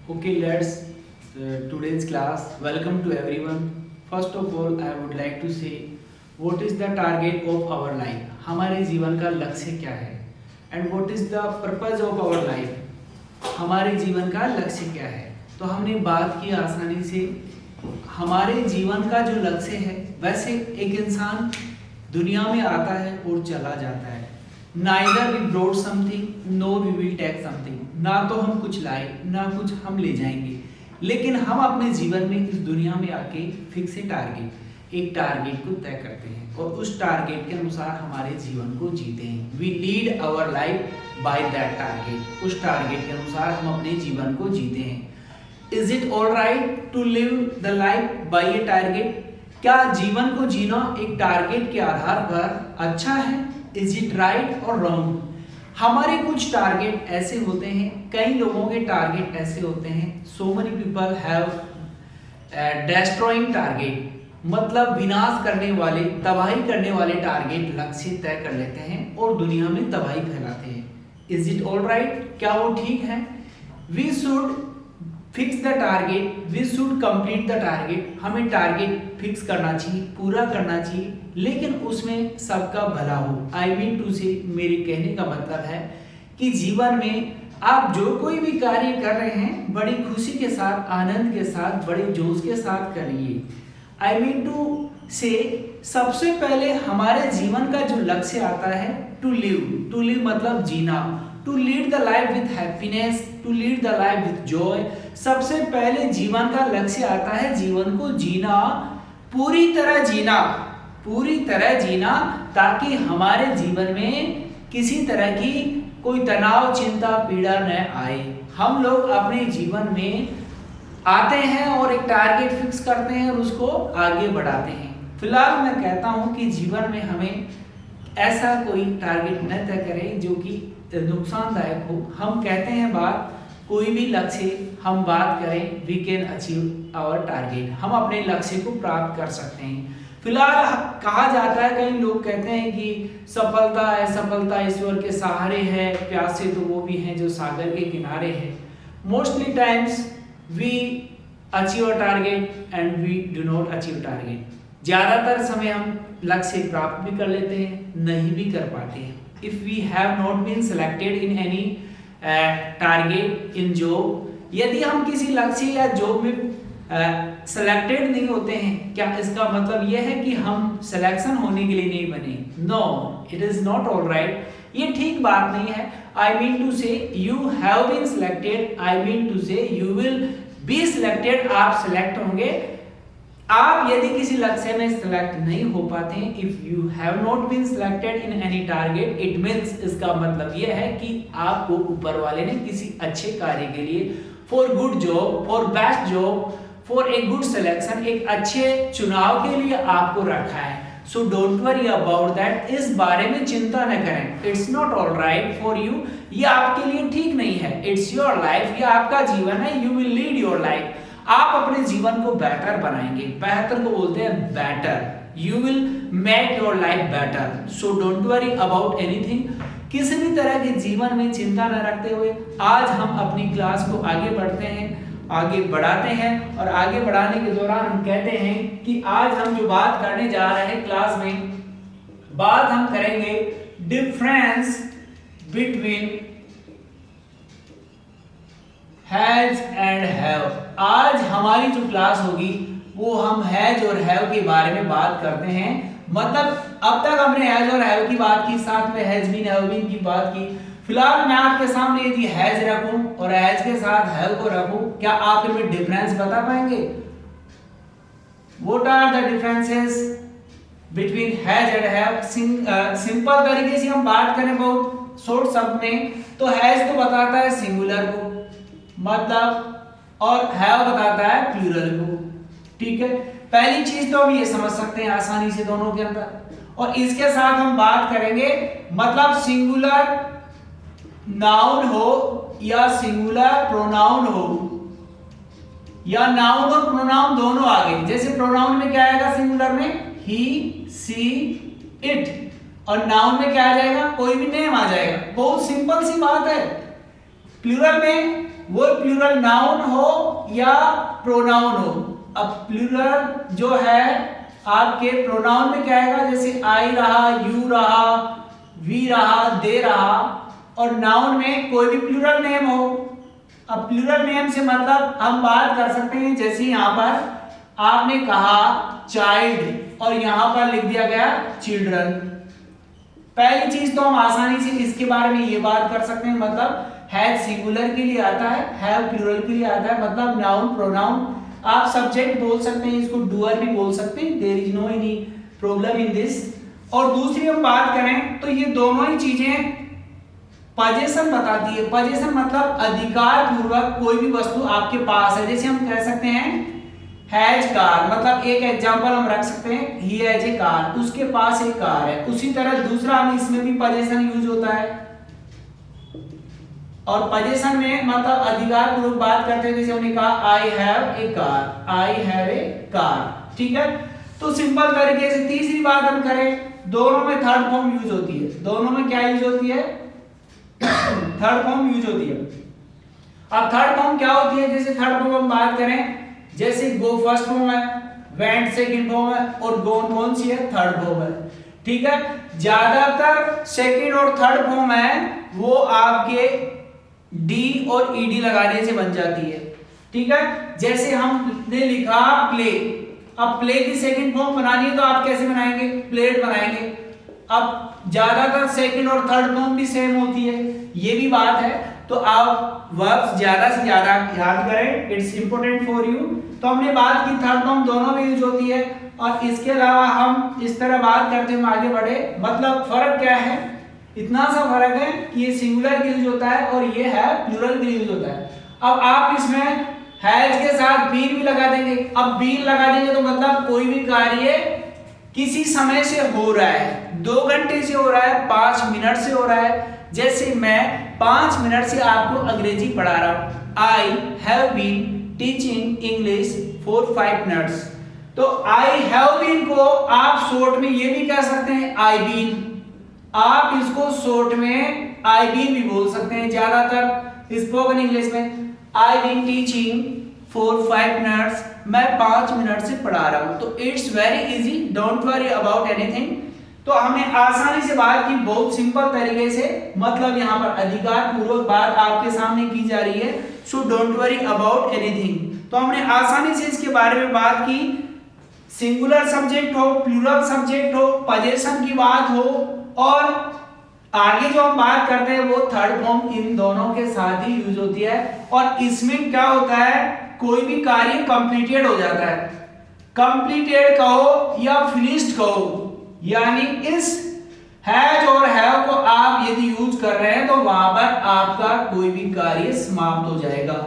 Okay, let's today's class. Welcome to everyone. First of all, I would like to say what is the target of our life? हमारे जीवन का लक्ष्य क्या है? And what is the purpose of our life? हमारे जीवन का लक्ष्य क्या है? तो हमने बात की आसानी से हमारे जीवन का जो लक्ष्य है, वैसे एक इंसान दुनिया में आता है और चला जाता है। Neither we brought something, nor we will take something. ना तो हम कुछ लाए, ना कुछ हम ले जाएंगे, लेकिन हम अपने जीवन में इस दुनिया में आके फिक्स एक टारगेट को तय करते हैं और उस टारगेट के अनुसार हमारे जीवन को जीते हैं। We lead our life by that target. उस टारगेट के अनुसार हम अपने जीवन को जीते हैं। Is it all right to live the life by a target? क्या जीवन को जीना एक टारगेट के आधार पर अच्छा है? Is it right or wrong? हमारे कुछ टारगेट ऐसे होते हैं, कई लोगों के टारगेट ऐसे होते हैं। So many people have destroying target, मतलब विनाश करने वाले, तबाही करने वाले टारगेट लक्ष्य तय कर लेते हैं और दुनिया में तबाही फैलाते हैं। Is it all right? क्या वो ठीक है? We should fix the target, we should complete the target. हमें टारगेट फिक्स करना चाहिए, पूरा करना चाहिए, लेकिन उसमें सबका भला हो। आई मीन टू से, मेरे कहने का मतलब है कि जीवन में आप जो कोई भी कार्य कर रहे हैं बड़ी खुशी के साथ, आनंद के साथ, बड़े जोश के साथ करिए। आई मीन टू से सबसे पहले हमारे जीवन का जो लक्ष्य आता है टू लिव मतलब जीना, to lead the life with happiness, to lead the life with joy. सबसे पहले जीवन का लक्ष्य आता है जीवन को जीना, पूरी तरह जीना, ताकि हमारे जीवन में किसी तरह की कोई तनाव, चिंता, पीड़ा न आए। हम लोग अपने जीवन में आते हैं और एक टारगेट फिक्स करते हैं और उसको आगे बढ़ाते हैं। फिलहाल मैं कहता हूं कि जीवन में हमें ऐसा कोई टारगेट न तय करें जो कि नुकसानदायक हो। हम कहते हैं बात, कोई भी लक्ष्य हम बात करें, we can achieve our target, हम अपने लक्ष्य को प्राप्त कर सकते हैं। फिलहाल कहा जाता है, कई लोग कहते हैं कि सफलता ईश्वर के सहारे है, प्यासे तो वो भी हैं जो सागर के किनारे हैं। Mostly times we achieve a target and we do not achieve target. ज़्यादातर समय हम लक्ष्य प्राप्त भी कर लेते हैं, नहीं भी कर पाते हैं। If we have not been selected in any target in job, यदि हम किसी लक्ष्य या जॉब में सेलेक्टेड नहीं होते हैं, क्या इसका मतलब यह है कि हम सिलेक्शन होने के लिए नहीं बने? No, it is not all right. ये ठीक बात नहीं है। I mean to say you have been selected, I mean to say you will be selected. आप सिलेक्ट होंगे। आप यदि किसी लक्ष्य में सिलेक्ट नहीं हो पाते हैं, if you have not been selected in any target, it means, इसका मतलब यह है कि आपको ऊपर वाले ने किसी अच्छे कार्य के लिए, for good job, for best job, for a good selection, एक अच्छे चुनाव के लिए आपको रखा है। So don't worry about that, इस बारे में चिंता न करें। It's not all right for you, ये आपके लिए ठीक नहीं है। इट्स योर लाइफ, ये आपका जीवन है। You will lead your life, आप अपने जीवन को बेहतर बनाएंगे। बेहतर को बोलते हैं better. You will make your life better. So don't worry about anything. किसी भी तरह के जीवन में चिंता न रखते हुए आज हम अपनी क्लास को आगे बढ़ाते हैं और आगे बढ़ाने के दौरान हम कहते हैं कि आज हम जो बात करने जा रहे हैं क्लास में, बात हम करेंगे difference between has and have. आज हमारी जो क्लास होगी वो हम हैज और हैव के बारे में बात करते हैं। मतलब अब तक हमने हैज और हैव की बात की, साथ में हैज बीन, हैव बीन की बात की। फिलहाल मैं आपके सामने यदि हैज रखूं और हैज के साथ हैव को रखूं, क्या आप इनमें डिफरेंस बता पाएंगे? What are the differences between has and have? Simple तरीके से हम बात करें बहुत शॉर्ट शब्द में, तो हैज तो बताता है सिंगुलर को, मतलब, और हैव बताता है प्लूरल को। ठीक है, पहली चीज तो हम ये समझ सकते हैं आसानी से दोनों के अंदर। और इसके साथ हम बात करेंगे, मतलब सिंगुलर नाउन हो या सिंगुलर प्रोनाउन हो, या नाउन और प्रोनाउन दोनों आगे। जैसे प्रोनाउन में क्या आएगा सिंगुलर में? ही, सी, इट, और नाउन में क्या आ जाएगा? कोई भी नेम आ जाएगा। बहुत सिंपल सी बात है। प्लूरल में वो प्लूरल नाउन हो या प्रोनाउन हो। अब प्लूरल जो है आपके प्रोनाउन में क्या आएगा, जैसे आई रहा, यू रहा, वी रहा, दे रहा, और नाउन में कोई भी प्लूरल नेम हो। अब प्लूरल नेम से मतलब हम बात कर सकते हैं, जैसे यहाँ पर आपने कहा चाइल्ड और यहाँ पर लिख दिया गया चिल्ड्रन। पहली चीज तो हम आसानी से इसके बारे में ये बात कर सकते हैं, मतलब हैव सिंगुलर के लिए आता है, हैव प्लूरल के लिए आता है, मतलब नाउन प्रोनाउन। आप सब्जेक्ट बोल सकते हैं, इसको डूअर भी बोल सकते हैं, there is no any problem in this. और दूसरी हम बात करें तो ये दोनों ही चीजें पजेशन बताती है। पजेशन मतलब अधिकार पूर्वक कोई भी वस्तु आपके पास है। जैसे हम कह सकते हैं हैज कार, मतलब एक एग्जांपल हम रख सकते हैं, ही हैज ए कार, उसके पास एक कार है। उसी तरह दूसरा हम इसमें भी पजेशन यूज होता है, और पजेशन में मतलब अधिकार पूर्वक बात करते हैं। जैसे हमने कहा I have a car, I have a car, ठीक है। तो सिंपल तरीके से तीसरी बात हम करें, दोनों में थर्ड फॉर्म यूज होती है। दोनों में क्या यूज होती है, थर्ड फॉर्म यूज होती है। अब थर्ड फॉर्म क्या होती है, जैसे थर्ड फॉर्म हम बात करें, जैसे गो फर्स्ट फॉर्म है, वेंट सेकंड फॉर्म है, और गोन कौन सी है, थर्ड फॉर्म है, ठीक है। ज्यादातर सेकंड और थर्ड फॉर्म है वो आपके डी और ईडी लगाने से बन जाती है, ठीक है। जैसे हमने लिखा प्ले, अब प्ले की सेकंड फॉर्म बनानी है तो आप कैसे बनाएंगे, प्लेड बनाएंगे। अब ज्यादातर सेकंड और थर्ड फॉर्म भी सेम होती है, ये भी बात है। तो आप वर्ब्स ज्यादा से ज्यादा याद करें, इट्स इंपॉर्टेंट फॉर यू। तो हमने बात की थर्ड फॉर्म दोनों में यूज होती है, और इसके अलावा हम इस तरह बात करते हैं आगे बढ़े, मतलब फर्क क्या है, इतना सा फर्क है कि ये सिंगुलर के यूज होता है और ये है प्लूरल के यूज होता है। अब आप इसमें हैज के साथ बीन भी लगा देंगे। अब बीन लगा देंगे तो मतलब कोई भी कार्य किसी समय से हो रहा है, 2 घंटे से हो रहा है, 5 मिनट से हो रहा है। जैसे मैं 5 मिनट से आपको अंग्रेजी पढ़ा रहा हूं, I have been teaching English for 5 minutes. तो आई हैव बीन को आप शॉर्ट में ये भी कह सकते हैं आई बीन, आप इसको शॉर्ट में आई बीन भी बोल सकते हैं। ज्यादातर स्पोकन इंग्लिश में I been teaching for 5 minutes, मैं 5 मिनट से पढ़ा रहा हूं। तो it's very easy, don't worry about anything. तो हमने आसानी से बात की, बहुत सिंपल तरीके से, मतलब यहाँ पर अधिकार पूर्वक बात आपके सामने की जा रही है। So don't worry about anything. तो हमने आसानी से इसके बारे में बात की, सिंगुलर सब्जेक्ट हो, प्लूरल सब्जेक्ट हो, पजेशन की बात हो, और आगे जो हम बात करते हैं वो थर्ड फॉर्म इन दोनों के साथ ही यूज होती है। और इसमें क्या होता है, कोई भी कार्य कंप्लीटेड हो जाता है। कंप्लीटेड कहो या फिनिश्ड कहो, यानी इस हैज और हैव को आप यदि यूज कर रहे हैं तो वहां पर आपका कोई भी कार्य समाप्त हो जाएगा।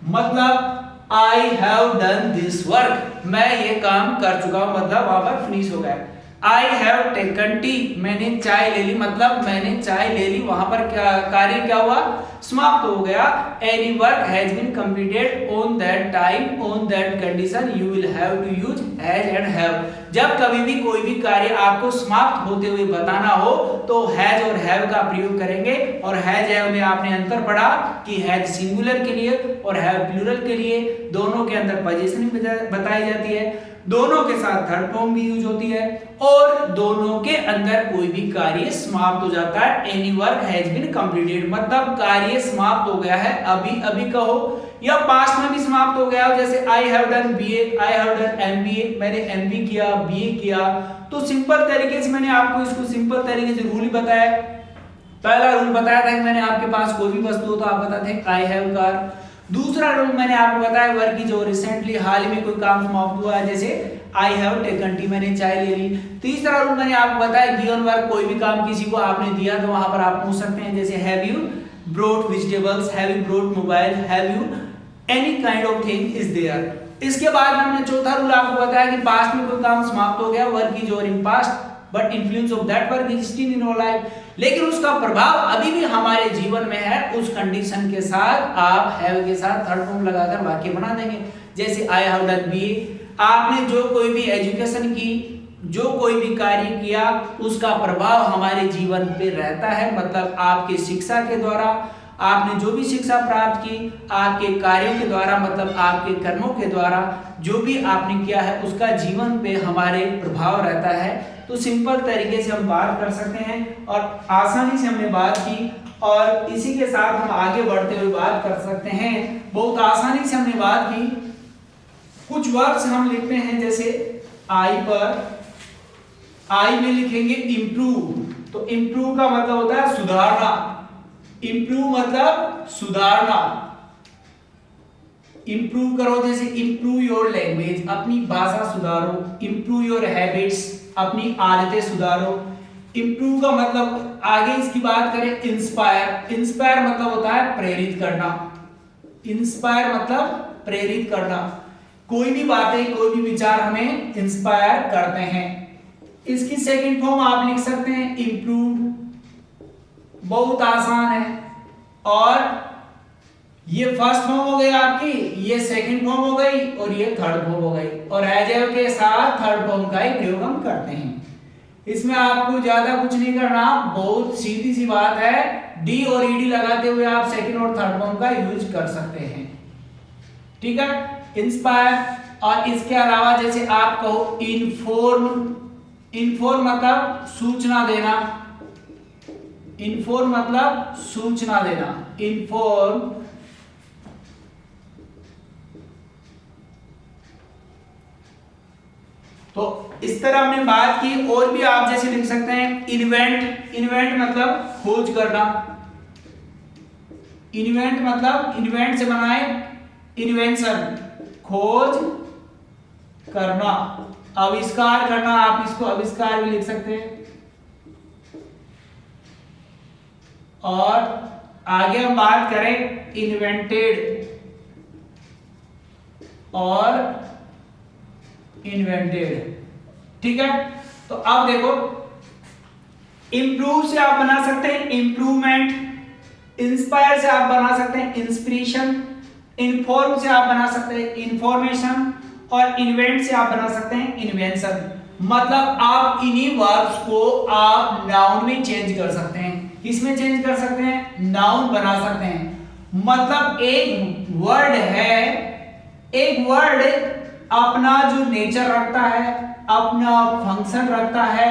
मतलब I have done this work, मैं ये काम कर चुका हूं, मतलब वहां पर फिनिश हो गया। आई हैव टेकन टी, मैंने चाय ले ली, मतलब मैंने चाय ले ली, वहां पर क्या कार्य क्या हुआ, समाप्त हो गया। Any work has been completed on that time on that condition you will have to use has and have. जब कभी भी कोई भी कार्य आपको समाप्त होते हुए बताना हो तो हैज और हैव का प्रयोग करेंगे। और हैज हैव में आपने अंतर पढ़ा कि हैज सिंगुलर के लिए और हैव प्लूरल के लिए, दोनों के अंदर पोजीशन बताई जाती है, दोनों के साथ थर्ड फॉर्म भी यूज होती है, और दोनों के अंदर कोई भी कार्य समाप्त हो जाता है। Any work has been completed, मतलब कार्य समाप्त हो गया है, अभी अभी कहो या पास्ट में भी समाप्त हो गया हो। जैसे I have done BA, I have done MBA, मैंने एमबी किया, बीए किया। तो सिंपल तरीके से मैंने आपको इसको सिंपल तरीके से रूल ही बताया। पहला रूल बताया था कि मैंने आपके पास कोई भी वस्तु हो तो आप बताते हैं आई हैव कार। दूसरा रूल मैंने आपको बताया वर्क की, जो रिसेंटली हाल ही में कोई काम समाप्त हुआ है, जैसे आई हैव टेकन टी, मैंने चाय ले ली। तीसरा रूल मैंने आपको बताया गिवन वर्क, कोई भी काम किसी को आपने दिया तो वहां पर आप पूछ सकते हैं, जैसे have you brought vegetables, have you brought mobile, have you any kind of thing is there. इसके बाद हमने चौथा रूल आपको बताया कि पास्ट में कोई काम समाप्त हो गया, work is over in past but influence of that work is still in our life, लेकिन उसका प्रभाव अभी भी हमारे जीवन में है। उस कंडीशन के साथ आप हैव के साथ थर्ड फॉर्म लगाकर वाक्य बना देंगे। जैसे आई हैव डन बीए, आपने जो कोई भी एजुकेशन की, जो कोई भी कार्य किया, उसका प्रभाव हमारे जीवन पे रहता है, मतलब आपके शिक्षा के द्वारा, आपने जो भी शिक्षा प्राप्त की आपके कार्यों के द्वारा, मतलब आपके कर्मों के द्वारा जो भी आपने किया है उसका जीवन पे हमारे प्रभाव रहता है। तो सिंपल तरीके से हम बात कर सकते हैं और आसानी से हमने बात की, और इसी के साथ हम आगे बढ़ते हुए बात कर सकते हैं। बहुत आसानी से हमने बात की। कुछ वर्ड्स हम लिखते हैं, जैसे आई पर, आई में लिखेंगे इम्प्रूव। तो इम्प्रूव का मतलब होता है सुधारना। इम्प्रूव मतलब सुधारना। इम्प्रूव करो, जैसे इम्प्रूव योर लैंग्वेज, अपनी भाषा सुधारो। इम्प्रूव योर हैबिट्स, अपनी आदतें सुधारो। इम्प्रूव का मतलब आगे इसकी बात करें इंस्पायर। इंस्पायर मतलब होता है प्रेरित करना। इंस्पायर मतलब प्रेरित करना। कोई भी बातें, कोई भी विचार हमें इंस्पायर करते हैं। इसकी सेकंड फॉर्म आप लिख सकते हैं इम्प्रूव। बहुत आसान है। और ये फर्स्ट फॉर्म हो गई आपकी, ये सेकंड फॉर्म हो गई और ये थर्ड फॉर्म हो गई। और एडजेक्टिव के साथ थर्ड फॉर्म का ही प्रयोग हम करते हैं। इसमें आपको ज्यादा कुछ नहीं करना, बहुत सीधी सी बात है। डी और ईडी लगाते हुए आप सेकंड और थर्ड फॉर्म का यूज कर सकते हैं। ठीक है, इंस्पायर। और इसके अलावा जैसे आप कहो इन्फॉर्म। इन्फॉर्म मतलब सूचना देना। इन्फॉर्म मतलब सूचना देना। इन्फॉर्म। तो इस तरह हमने बात की। और भी आप जैसे लिख सकते हैं इन्वेंट। इन्वेंट मतलब खोज करना। इन्वेंट मतलब इन्वेंट से बनाए इन्वेंशन, खोज करना, आविष्कार करना। आप इसको आविष्कार भी लिख सकते हैं। और आगे हम बात करें इन्वेंटेड और इन्वेंटेड। ठीक है, तो अब देखो, इंप्रूव से आप बना सकते हैं इंप्रूवमेंट। इंस्पायर से आप बना सकते हैं इंस्पिरेशन। इन्फॉर्म से आप बना सकते हैं इंफॉर्मेशन। और इन्वेंट से आप बना सकते हैं इन्वेंशन। मतलब आप इन्हीं वर्ब्स को आप नाउन में चेंज कर सकते हैं। किसमें चेंज कर सकते हैं? नाउन बना सकते हैं। मतलब एक वर्ड है, एक वर्ड अपना जो नेचर रखता है, अपना फंक्शन रखता है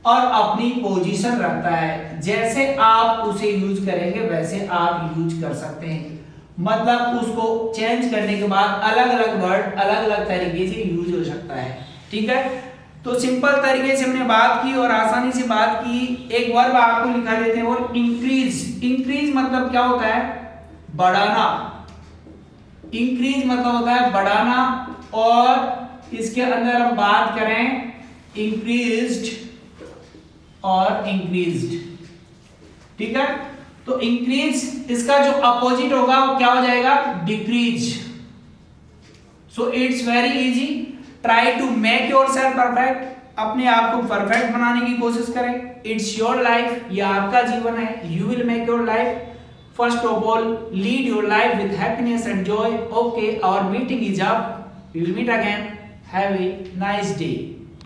और अपनी पोजीशन रखता है। जैसे आप उसे यूज करेंगे वैसे आप यूज कर सकते हैं। मतलब उसको चेंज करने के बाद अलग अलग वर्ड अलग अलग तरीके से यूज हो सकता है। ठीक है, तो सिंपल तरीके से हमने बात की और आसानी से बात की। एक वर्ब आपको लिखा देते हैं वो इंक्रीज। इंक्रीज मतलब क्या होता है? बढ़ाना। इंक्रीज मतलब होता है बढ़ाना। और इसके अंदर हम बात करें इंक्रीज्ड और इंक्रीज्ड। ठीक है, तो इंक्रीज इसका जो अपोजिट होगा वो क्या हो जाएगा? Decrease. So it's very easy. Try to make yourself perfect. अपने आप को परफेक्ट बनाने की कोशिश करें। इट्स योर लाइफ, यह आपका जीवन है। You will make your life. First of all, lead your life with happiness and joy. Okay, our meeting is up. We will meet again. Have a nice day.